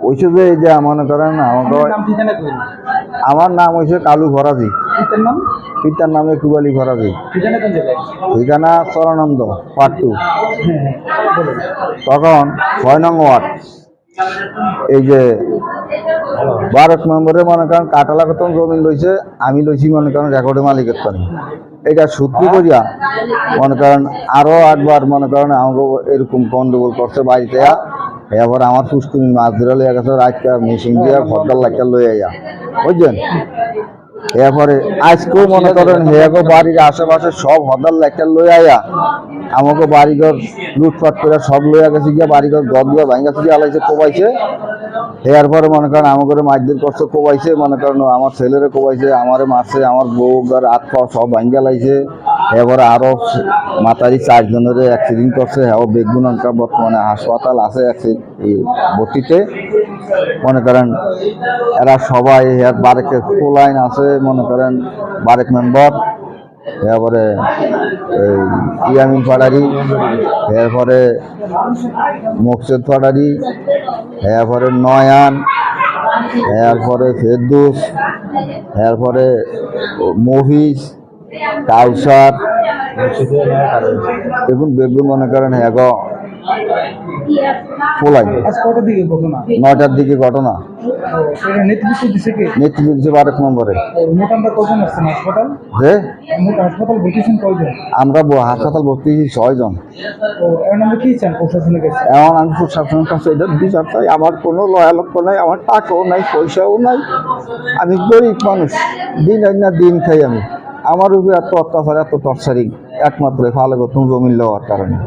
ওইসব যে এই যে মনে করেন আমাকে আমার নাম হয়েছে কালু ফরাজি, পিতার নামে কুবালি ফরাজি, ঠিকানা চরানন্দ পার্ট 2। তখন 6 নং ওয়ার্ড, এই যে 12 নম্বরে মনে করেন কাটালা কত জমিন লইছে, আমি লইছি মনে করেন রেকর্ডে মালিকের পানি। এটা সূত্র করিয়া মনে করেন আরো একবার মনে করেন আমাকে এরকম গন্ডগোল করছে বাড়িতে। এবার আমার পুষ্কুনি মাছ ধরে লইয়া গেছে, রাতটা মেশিন দিয়া ভদ্দার লাইটা লইয়া যা, বুঝছেন। এরপরে আজকেও মনে করেন হেয়াগো বাড়ির আশেপাশে সব হদার লাইটা লইয়া আমাকে বাড়িঘর লুটপাট করে সব লইয়া গেছে গিয়া, বাড়িঘর গদগুলো ভাঙা গেছে গিয়ে আলাইছে কোবাইছে। এরপরে মনে করেন আমাকে মাছদের করছে কোবাইছে, মনে করেন আমার ছেলেরে কোবাইছে, আমারে মারছে, আমার বউ আর হাত পা সব ভাঙ্গা লাইছে। এবারে আরো মাতারি 4 জনের অ্যাক্সিডেন্ট করছে, হ্যাঁ বেগুন অঙ্কা বর্তমানে হাসপাতাল আছে ভর্তিতে। মনে করেন এরা সবাই বারেকের লাইন আছে, মনে করেন বারেক মেম্বার, এরপরে ইয়ামিন ফাড়ারি, এরপরে মোকসেদ ফাড়ারি, এরপরে নয়ান, এরপরে ফেরদৌস, এরপরে মহিষ, কাউসার, দেখুন বেগুন মনে করেন হ্যাঁ পোলাই 9টার দিকে ঘটনা। নেতৃত্ব দিচ্ছে 12 নম্বরে। আমরা হাসপাতাল ভর্তি হয়েছি 6 জন। এখন আমি প্রশাসনের কাছে এটা বিচার চাই। আমার কোনো লয়ালক্ষ নাই, আমার টাকাও নাই, পয়সাও নাই, আমি গরিব মানুষ, দিন আই না দিন খাই আমি। আমার উপরে এত অত্যাচার, এত টর্চারিং একমাত্র ফালে গতম জমিন লওয়ার কারণে।